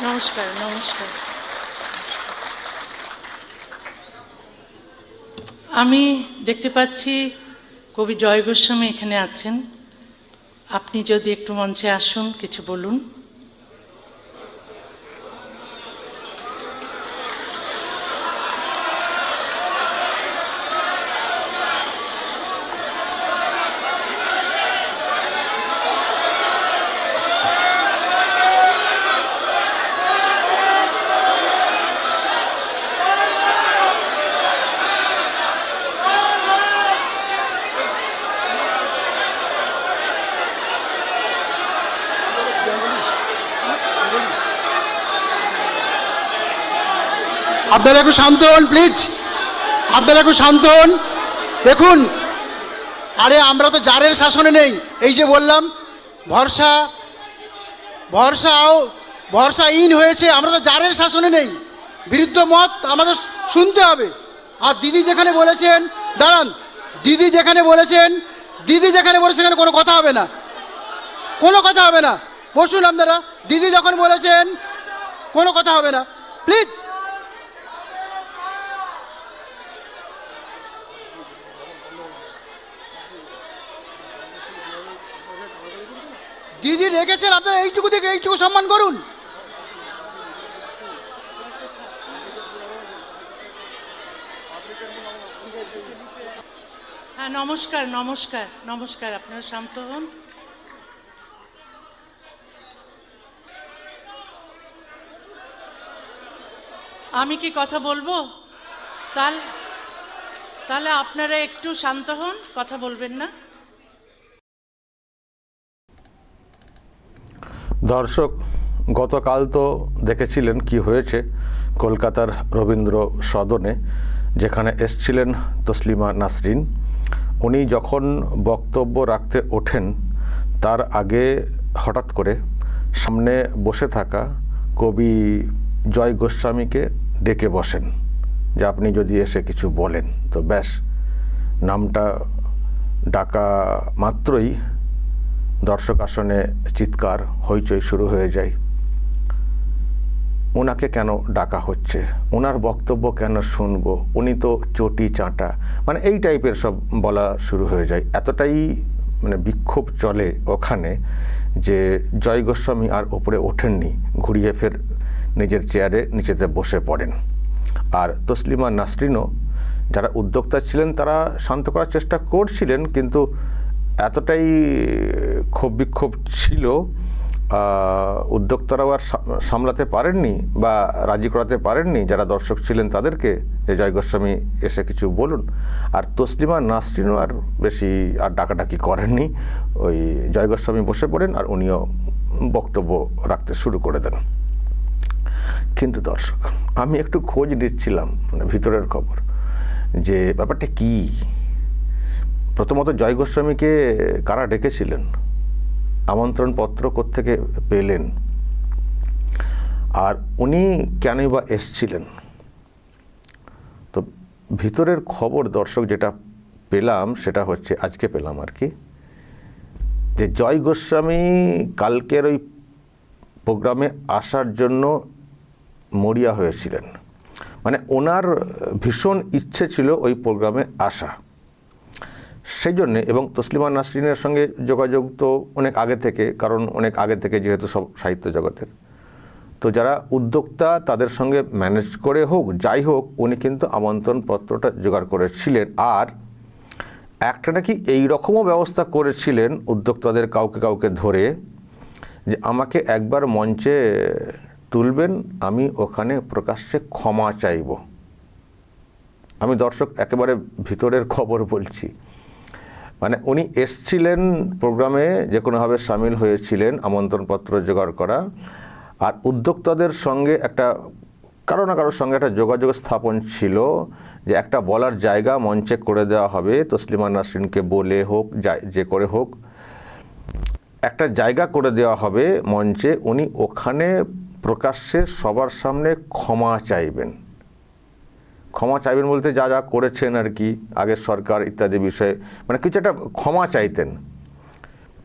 নমস্কার নমস্কার। আমি দেখতে পাচ্ছি কবি জয় গোস্বামী এখানে আছেন। আপনি যদি একটু মঞ্চে আসুন, কিছু বলুন। আপনারা একটু শান্ত হন প্লিজ, আপনারা একটু শান্ত হন। দেখুন, আরে আমরা তো জারের শাসনে নেই। এই যে বললাম ভরসা ভরসা হয়েছে, আমরা তো জারের শাসনে নেই। বিরুদ্ধ মত আমাদের শুনতে হবে। আর দিদি যেখানে বলেছেন, দাঁড়ান, দিদি যেখানে বলেছেন সেখানে কোনো কথা হবে না, কোনো কথা হবে না। বসুন আপনারা, দিদি যখন বলেছেন কোনো কথা হবে না, প্লিজ। দিদি রেখেছেন, আপনারা এইটুকু থেকে এইটুকু সম্মান করুন। হ্যাঁ, নমস্কার নমস্কার নমস্কার। আপনারা শান্ত হন। আমি কি কথা বলবো? তাহলে আপনারা একটু শান্ত হন, কথা বলবেন না। দর্শক, গতকাল তো দেখেছিলেন কি হয়েছে কলকাতার রবীন্দ্র সদনে, যেখানে এসছিলেন তসলিমা নাসরিন। উনি যখন বক্তব্য রাখতে ওঠেন তার আগে হঠাৎ করে সামনে বসে থাকা কবি জয় গোস্বামীকে ডেকে বসেন যে আপনি যদি এসে কিছু বলেন। তো ব্যাস, নামটা ডাকা মাত্রই দর্শক আসনে চিৎকার হইচই শুরু হয়ে যায়। ওনাকে কেন ডাকা হচ্ছে, ওনার বক্তব্য কেন শুনবো, উনি তো চটি চাঁটা, মানে এই টাইপের সব বলা শুরু হয়ে যায়। এতটাই মানে বিক্ষোভ চলে ওখানে যে জয় গোস্বামী আর ওপরে ওঠেননি, ঘুরিয়ে ফের নিজের চেয়ারে নিচেতে বসে পড়েন। আর তসলিমা নাসরিনও, যারা উদ্যোক্তা ছিলেন, তারা শান্ত করার চেষ্টা করছিলেন, কিন্তু এতটাই ক্ষোভ বিক্ষোভ ছিল, উদ্যোক্তারাও আর সামলাতে পারেননি বা রাজি করাতে পারেননি যারা দর্শক ছিলেন তাদেরকে, যে জয় গোস্বামী এসে কিছু বলুন। আর তসলিমা নাসরিনও আর বেশি আর ডাকাডাকি করেননি। ওই জয় গোস্বামী বসে পড়েন আর উনিও বক্তব্য রাখতে শুরু করে দেন। কিন্তু দর্শক, আমি একটু খোঁজ নিচ্ছিলাম, মানে ভিতরের খবর, যে ব্যাপারটা কি। প্রথমত জয় গোস্বামীকে কারা ডেকেছিলেন, আমন্ত্রণপত্র কোত্থেকে পেলেন, আর উনি কেনই বা এসছিলেন। তো ভিতরের খবর দর্শক যেটা পেলাম সেটা হচ্ছে, আজকে পেলাম আর কি, যে জয় গোস্বামী কালকের ওই প্রোগ্রামে আসার জন্য মরিয়া হয়েছিলেন। মানে ওনার ভীষণ ইচ্ছে ছিল ওই প্রোগ্রামে আসা, সেই জন্যে। এবং তসলিমা নাসরিনের সঙ্গে যোগাযোগ তো অনেক আগে থেকে, কারণ অনেক আগে থেকে যেহেতু সব সাহিত্য জগতের, তো যারা উদ্যোক্তা তাদের সঙ্গে ম্যানেজ করে হোক যাই হোক, উনি কিন্তু আমন্ত্রণপত্রটা জোগাড় করেছিলেন। আর একটা নাকি এই রকমও ব্যবস্থা করেছিলেন উদ্যোক্তাদের কাউকে কাউকে ধরে, যে আমাকে একবার মঞ্চে তুলবেন, আমি ওখানে প্রকাশ্যে ক্ষমা চাইব। আমি দর্শক একেবারে ভিতরের খবর বলছি। মানে উনি এসছিলেন প্রোগ্রামে, যে কোনোভাবে সামিল হয়েছিলেন, আমন্ত্রণপত্র জোগাড় করা, আর উদ্যোক্তাদের সঙ্গে একটা কারো না কারোর সঙ্গে একটা যোগাযোগ স্থাপন ছিল, যে একটা বলার জায়গা মঞ্চে করে দেওয়া হবে, তসলিমা নাসরিনকে বলে হোক যে করে হোক, একটা জায়গা করে দেওয়া হবে মঞ্চে, উনি ওখানে প্রকাশ্যে সবার সামনে ক্ষমা চাইবেন। ক্ষমা চাইবেন বলতে যা যা করেছেন আর কি, আগের সরকার ইত্যাদি বিষয়ে, মানে কিছু একটা ক্ষমা চাইতেন।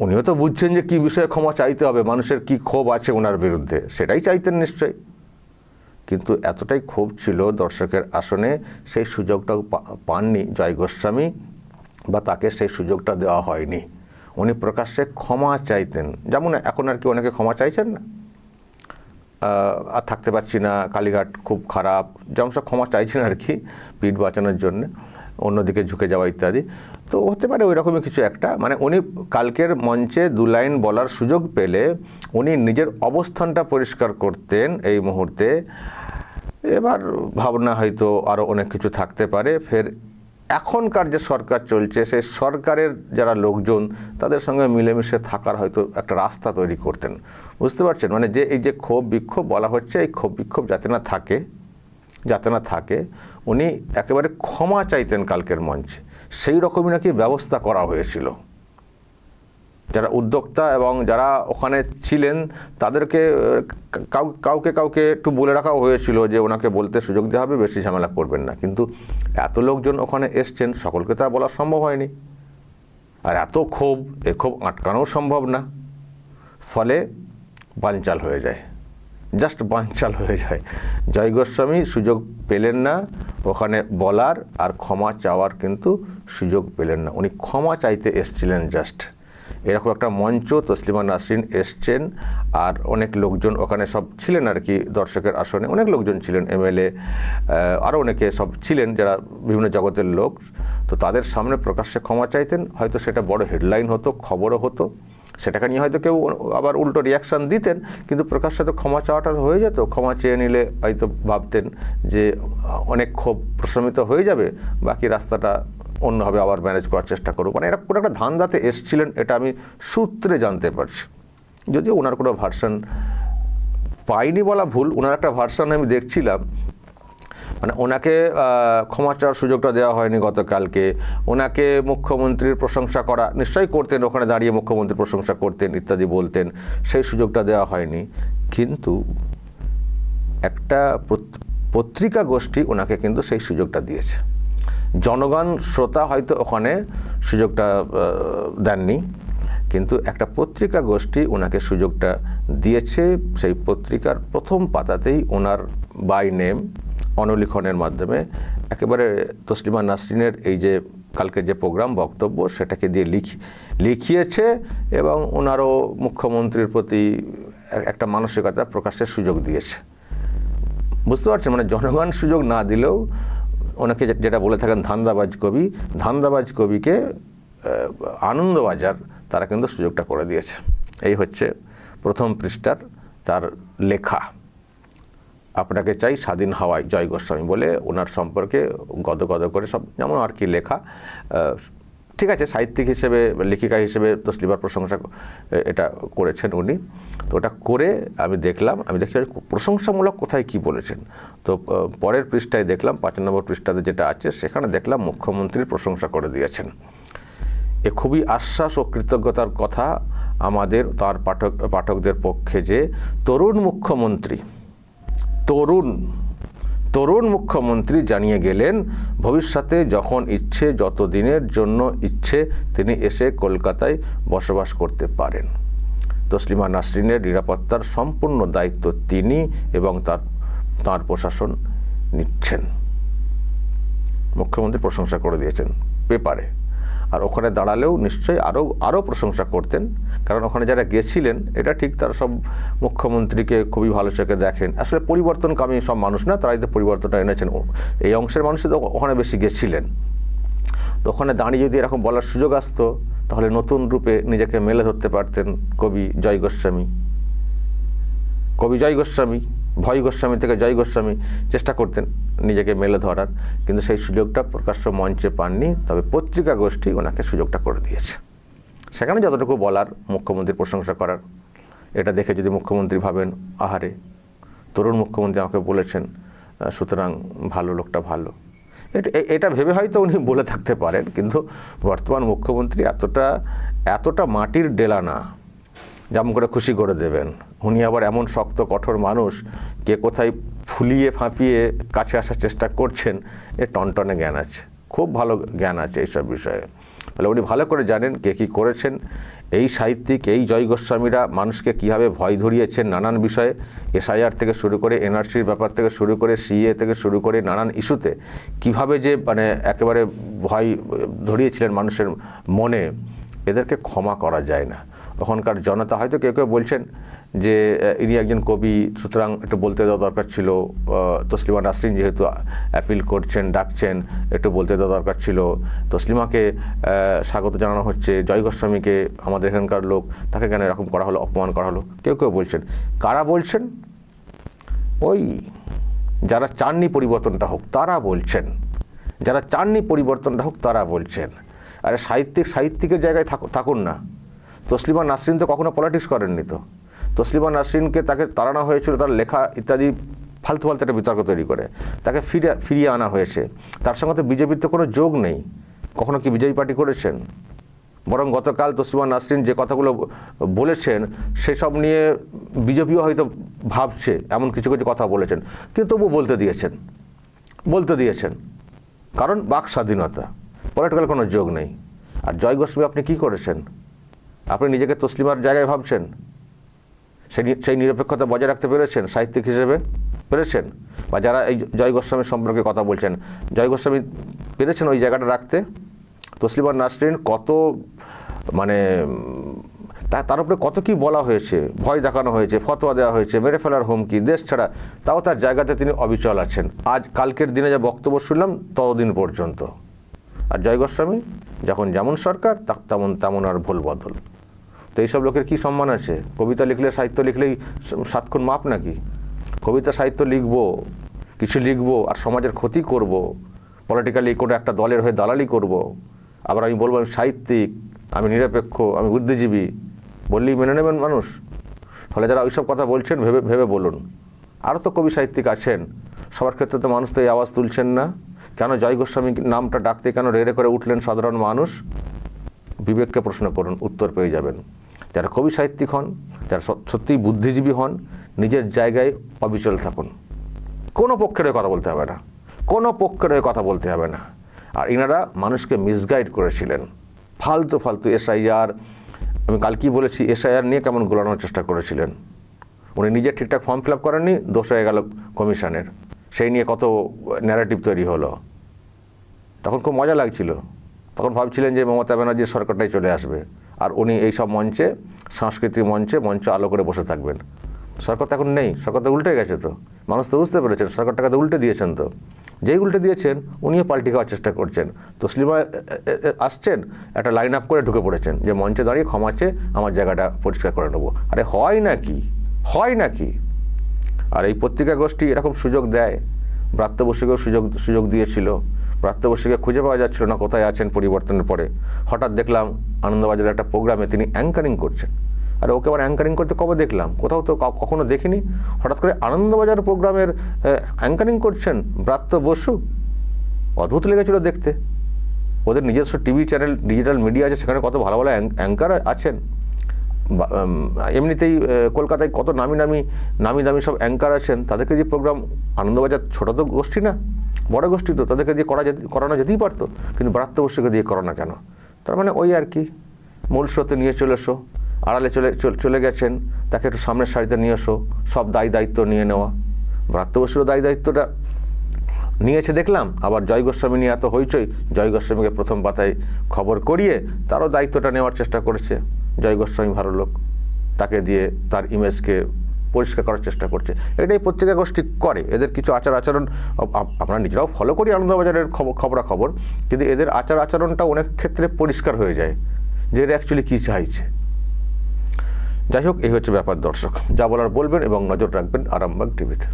উনিও তো বুঝছেন যে কী বিষয়ে ক্ষমা চাইতে হবে, মানুষের কি ক্ষোভ আছে ওনার বিরুদ্ধে, সেটাই চাইতেন নিশ্চয়ই। কিন্তু এতটাই ক্ষোভ ছিল দর্শকের আসনে, সেই সুযোগটাও পাননি জয় গোস্বামী, বা তাকে সেই সুযোগটা দেওয়া হয়নি। উনি প্রকাশ্যে ক্ষমা চাইতেন, যেমন এখন আর কি অনেকে ক্ষমা চাইছেন না, আর থাকতে পারছি না, কালীঘাট খুব খারাপ, যেমন সব ক্ষমা চাইছেন আর কি পিঠ বাঁচানোর জন্য, অন্যদিকে ঝুঁকে যাওয়া ইত্যাদি। তো হতে পারে ওই রকমই কিছু একটা, মানে উনি কালকের মঞ্চে 2 লাইন বলার সুযোগ পেলে উনি নিজের অবস্থানটা পরিষ্কার করতেন এই মুহূর্তে। এবার ভাবনা হয়তো আরও অনেক কিছু থাকতে পারে। ফের এখনকার যে সরকার চলছে, সেই সরকারের যারা লোকজন, তাদের সঙ্গে মিলেমিশে থাকার হয়তো একটা রাস্তা তৈরি করতেন। বুঝতে পারছেন, মানে যে এই যে ক্ষোভ বিক্ষোভ বলা হচ্ছে, এই ক্ষোভ বিক্ষোভ যাতে না থাকে উনি একেবারে ক্ষমা চাইতেন কালকের মঞ্চে, সেই রকমই নাকি ব্যবস্থা করা হয়েছিল। যারা উদ্যোক্তা এবং যারা ওখানে ছিলেন তাদেরকে কাউকে একটু বলে রাখা হয়েছিল যে ওনাকে বলতে সুযোগ দেওয়া হবে, বেশি ঝামেলা করবেন না। কিন্তু এত লোকজন ওখানে এসছেন, সকলকে তো আর বলা সম্ভব হয়নি, আর এত ক্ষোভ, এ ক্ষোভ আটকানোও সম্ভব না। ফলে বানচাল হয়ে যায়, জাস্ট বানচাল হয়ে যায়। জয় গোস্বামী সুযোগ পেলেন না ওখানে বলার, আর ক্ষমা চাওয়ার কিন্তু সুযোগ পেলেন না। উনি ক্ষমা চাইতে এসছিলেন জাস্ট। এরকম একটা মঞ্চ, তসলিমা নাসরিন এসছেন, আর অনেক লোকজন ওখানে সব ছিলেন আর কি, দর্শকের আসনে অনেক লোকজন ছিলেন, এমএলএ আরও অনেকে সব ছিলেন যারা বিভিন্ন জগতের লোক। তো তাদের সামনে প্রকাশ্যে ক্ষমা চাইতেন, হয়তো সেটা বড় হেডলাইন হতো, খবরও হতো, সেটাকে নিয়ে হয়তো কেউ আবার উল্টো রিয়াকশান দিতেন, কিন্তু প্রকাশ্যে তো ক্ষমা চাওয়াটা হয়ে যেত। ক্ষমা চেয়ে নিলে হয়তো ভাবতেন যে অনেক ক্ষোভ প্রশমিত হয়ে যাবে, বাকি রাস্তাটা অন্যভাবে আবার ম্যানেজ করার চেষ্টা করব। মানে এরকম কোনো একটা ধান্দাতে এসছিলেন, এটা আমি সূত্রে জানতে পারছি। যদিও ওনার কোনো ভার্সন পাইনি বলা ভুল, ওনার একটা ভার্সন আমি দেখছিলাম, মানে ওনাকে ক্ষমা চাওয়ার সুযোগটা দেওয়া হয়নি গতকালকে। ওনাকে মুখ্যমন্ত্রীর প্রশংসা করা নিশ্চয়ই করতেন, ওখানে দাঁড়িয়ে মুখ্যমন্ত্রীর প্রশংসা করতেন ইত্যাদি বলতেন, সেই সুযোগটা দেওয়া হয়নি। কিন্তু একটা পত্রিকা গোষ্ঠী ওনাকে কিন্তু সেই সুযোগটা দিয়েছে। জনগণ শ্রোতা হয়তো ওখানে সুযোগটা দেননি, কিন্তু একটা পত্রিকা গোষ্ঠী ওনাকে সুযোগটা দিয়েছে। সেই পত্রিকার প্রথম পাতাতেই ওনার বাই নেম অনুলিখনের মাধ্যমে একেবারে তসলিমা নাসরিনের এই যে কালকে যে প্রোগ্রাম বক্তব্য সেটাকে দিয়ে লিখিয়েছে, এবং ওনারও মুখ্যমন্ত্রীর প্রতি একটা মানসিকতা প্রকাশের সুযোগ দিয়েছে। বুঝতে পারছেন, মানে জনগণ সুযোগ না দিলেও ওনাকে যেটা বলে থাকেন ধান্দাবাজ কবিকে আনন্দবাজার তারা কিন্তু সুযোগটা করে দিয়েছে। এই হচ্ছে প্রথম পৃষ্ঠার তার লেখা। আপনাকে চাই স্বাধীন হাওয়ায় জয় গোস্বামী বলে ওনার সম্পর্কে গদ করে সব যেমন আর কি লেখা। ঠিক আছে, সাহিত্যিক হিসেবে, লেখিকা হিসেবে তসলিমার প্রশংসা এটা করেছেন উনি। তো ওটা করে আমি দেখলাম প্রশংসামূলক কোথায় কি বলেছেন। তো পরের পৃষ্ঠায় দেখলাম 5 নম্বর পৃষ্ঠাতে যেটা আছে, সেখানে দেখলাম মুখ্যমন্ত্রীর প্রশংসা করে দিয়েছেন। এ খুবই আশ্বাস ও কৃতজ্ঞতার কথা আমাদের, তার পাঠকদের পক্ষে, যে তরুণ মুখ্যমন্ত্রী জানিয়ে গেলেন ভবিষ্যতে যখন ইচ্ছে, যত দিনের জন্য ইচ্ছে তিনি এসে কলকাতায় বসবাস করতে পারেন। তসলিমা নাসরিনের নিরাপত্তার সম্পূর্ণ দায়িত্ব তিনি এবং তার প্রশাসন নিচ্ছেন। মুখ্যমন্ত্রী প্রশংসা করে দিয়েছেন পেপারে, আর ওখানে দাঁড়ালেও নিশ্চয়ই আরও প্রশংসা করতেন, কারণ ওখানে যারা গেছিলেন এটা ঠিক তারা সব মুখ্যমন্ত্রীকে খুবই ভালো চোখে দেখেন। আসলে পরিবর্তনকামী সব মানুষ না, তারাই তো পরিবর্তনটা এনেছেন। এই অংশের মানুষই তো ওখানে বেশি গেছিলেন। তো ওখানে দাঁড়িয়ে যদি এরকম বলার সুযোগ আসতো, তাহলে নতুন রূপে নিজেকে মেলে ধরতে পারতেন কবি জয় গোস্বামী। ভয় গোস্বামী থেকে জয় গোস্বামী চেষ্টা করতেন নিজেকে মেলে ধরার, কিন্তু সেই সুযোগটা প্রকাশ্য মঞ্চে পাননি। তবে পত্রিকা গোষ্ঠী ওনাকে সুযোগটা করে দিয়েছে। সেখানে যতটুকু বলার, মুখ্যমন্ত্রীর প্রশংসা করার, এটা দেখে যদি মুখ্যমন্ত্রী ভাবেন আহারে তরুণ মুখ্যমন্ত্রী আমাকে বলেছেন, সুতরাং ভালো, লোকটা ভালো, এটা ভেবে হয়তো উনি বলে থাকতে পারেন। কিন্তু বর্তমান মুখ্যমন্ত্রী এতটা মাটির ডেলা না, যেমন করে খুশি করে দেবেন। উনি আবার এমন শক্ত কঠোর মানুষ, কে কোথায় ফুলিয়ে ফাঁপিয়ে কাছে আসার চেষ্টা করছেন, এ টনটনে জ্ঞান আছে। খুব ভালো জ্ঞান আছে এইসব বিষয়ে। তাহলে উনি ভালো করে জানেন কে কী করেছেন। এই সাহিত্যিক, এই জয় গোস্বামীরা মানুষকে কীভাবে ভয় ধরিয়েছেন নানান বিষয়ে, এসআইআর থেকে শুরু করে এনআরসির ব্যাপার থেকে শুরু করে সিএ থেকে শুরু করে নানান ইস্যুতে কিভাবে যে মানে একেবারে ভয় ধরিয়েছিলেন মানুষের মনে, এদেরকে ক্ষমা করা যায় না। ওখানকার জনতা হয়তো কেউ কেউ বলছেন যে ইনি একজন কবি, সুতরাং একটু বলতে দেওয়া দরকার ছিল, তসলিমা নাসরিন যেহেতু অ্যাপিল করছেন, ডাকছেন, একটু বলতে দেওয়া দরকার ছিল। তসলিমাকে স্বাগত জানানো হচ্ছে, জয় গোস্বামীকে আমাদের এখানকার লোক, তাকে কেন এরকম করা হলো, অপমান করা হলো, কেউ কেউ বলছেন। কারা বলছেন? ওই যারা চাননি পরিবর্তনটা হোক তারা বলছেন, যারা চাননি পরিবর্তনটা হোক তারা বলছেন। আরে সাহিত্যিকের জায়গায় থাকুন না। তসলিমা নাসরিন তো কখনো পলিটিক্স করেননি। তো তসলিমা নাসরিনকে তাকে তাড়ানো হয়েছিল তার লেখা ইত্যাদি ফালতু একটা বিতর্ক তৈরি করে, তাকে ফিরিয়ে আনা হয়েছে। তার সঙ্গে তো বিজেপির তো কোনো যোগ নেই। কখনো কি বিজেপি পার্টি করেছেন? বরং গতকাল তসলিমা নাসরিন যে কথাগুলো বলেছেন সেসব নিয়ে বিজেপিও হয়তো ভাবছে, এমন কিছু কিছু কথা বলেছেন, কিন্তু তবু বলতে দিয়েছেন, কারণ বাক স্বাধীনতা, পলিটিক্যাল কোনো যোগ নেই। আর জয় গোস্বামী আপনি কী করেছেন? আপনি নিজেকে তসলিমার জায়গায় ভাবছেন? সেই নিরপেক্ষতা বজায় রাখতে পেরেছেন সাহিত্যিক হিসেবে? পেরেছেন? বা যারা এই জয় গোস্বামীর সম্পর্কে কথা বলছেন, জয় গোস্বামী পেরেছেন ওই জায়গাটা রাখতে? তসলিমা নাসরিন কত মানে তার উপরে কত কি বলা হয়েছে, ভয় দেখানো হয়েছে, ফতোয়া দেওয়া হয়েছে, মেরে ফেলার হুমকি, দেশ ছাড়া, তাও তার জায়গাতে তিনি অবিচল আছেন। আজ কালকের দিনে যা বক্তব্য শুনলাম ততদিন পর্যন্ত। আর জয় গোস্বামী যখন যেমন সরকার তেমন আর ভুল বদল। তো এইসব লোকের কী সম্মান আছে? কবিতা লিখলে, সাহিত্য লিখলেই সাতক্ষণ মাপ নাকি? কবিতা সাহিত্য লিখবো, কিছু লিখবো আর সমাজের ক্ষতি করব, পলিটিক্যালি কোনো একটা দলের হয়ে দালালি করব, আবার আমি বলবো আমি সাহিত্যিক, আমি নিরপেক্ষ, আমি বুদ্ধিজীবী, বললেই মেনে নেবেন মানুষ? ফলে যারা ওইসব কথা বলছেন ভেবে বলুন। আরও তো কবি সাহিত্যিক আছেন, সবার ক্ষেত্রে তো মানুষ তো এই আওয়াজ তুলছেন না। কেন জয় গোস্বামী নামটা ডাকতে কেন রেড়ে করে উঠলেন সাধারণ মানুষ? বিবেককে প্রশ্ন করুন, উত্তর পেয়ে যাবেন। যারা কবি সাহিত্যিক হন, যারা সত্যিই বুদ্ধিজীবী হন, নিজের জায়গায় অবিচল থাকুন। কোনো পক্ষের হয়ে কথা বলতে হবে না, কোনো পক্ষের হয়ে কথা বলতে হবে না। আর ইনারা মানুষকে মিসগাইড করেছিলেন, ফালতু এসআইআর, আমি কালকেই বলেছি, এসআইআর নিয়ে কেমন গোলানোর চেষ্টা করেছিলেন। উনি নিজে ঠিকঠাক ফর্ম ফিল আপ করেননি, দোষ হয়ে গেল কমিশনের, সেই নিয়ে কত ন্যারেটিভ তৈরি হলো। তখন খুব মজা লাগছিল, তখন ভাবছিলেন যে মমতা ব্যানার্জির সরকারটাই চলে আসবে আর উনি এইসব মঞ্চে, সাংস্কৃতিক মঞ্চ আলো করে বসে থাকবেন। সরকার তো এখন নেই, সরকার তো উল্টে গেছে। তো মানুষ তো বুঝতে পেরেছেন সরকারটাকে তো উল্টে দিয়েছেন। তো যেই উল্টে দিয়েছেন উনিও পাল্টি খাওয়ার চেষ্টা করছেন। তসলিমা আসছেন, একটা লাইন আপ করে ঢুকে পড়েছেন যে মঞ্চে দাঁড়িয়ে ক্ষমা চেয়ে আমার জায়গাটা পরিষ্কার করে নেবো। আরে হয় নাকি? আর এই পত্রিকা গোষ্ঠী এরকম সুযোগ দেয়। ব্রাত্য বসুকেও সুযোগ দিয়েছিল, ব্রাত্য বসুকে খুঁজে পাওয়া যাচ্ছিল না কোথায় আছেন পরিবর্তনের পরে। হঠাৎ দেখলাম আনন্দবাজারের একটা প্রোগ্রামে তিনি অ্যাঙ্কারিং করছেন। আর ওকে আবার অ্যাঙ্কারিং করতে কবে দেখলাম? কোথাও তো কখনো দেখিনি। হঠাৎ করে আনন্দবাজার প্রোগ্রামের অ্যাঙ্কারিং করছেন ব্রাত্য বসু। অদ্ভুত লেগেছিল দেখতে। ওদের নিজস্ব টিভি চ্যানেল, ডিজিটাল মিডিয়া আছে, সেখানে কত ভালো ভালো অ্যাঙ্কার আছেন। এমনিতেই কলকাতায় কত নামি দামি সব অ্যাঙ্কার আছেন, তাদেরকে যে প্রোগ্রাম, আনন্দবাজার ছোটো তো গোষ্ঠী না, বড় গোষ্ঠী, তো তাদেরকে দিয়ে করানো যেতেই পারতো, কিন্তু ব্রাত্য বসুকে দিয়ে করানো কেন? তার মানে ওই আর কি, মূল স্রোতে নিয়ে চলে এসো, আড়ালে চলে গেছেন, তাকে একটু সামনের সারিতে নিয়ে এসো, সব দায়িত্ব নিয়ে নেওয়া। ব্রাত্য বসুরও দায়িত্বটা নিয়েছে দেখলাম। আবার জয় গোস্বামী নিয়ে এত হইচই, জয় গোস্বামীকে প্রথম পাতায় খবর করিয়ে তারও দায়িত্বটা নেওয়ার চেষ্টা করেছে। জয় গোস্বামী ভালো লোক, তাকে দিয়ে তার ইমেজকে পরিষ্কার করার চেষ্টা করছে। এটাই পত্রিকা গোষ্ঠী করে। এদের কিছু আচরণ আমরা নিজেরাও ফলো করি, আনন্দবাজারের খবরাখবর, কিন্তু এদের আচরণটা অনেক ক্ষেত্রে পরিষ্কার হয়ে যায় যে এরা অ্যাকচুয়ালি কী চাইছে। যাই হোক, এই হচ্ছে ব্যাপার। দর্শক যা বলার বলবেন এবং নজর রাখবেন আরামবাগ টিভিতে।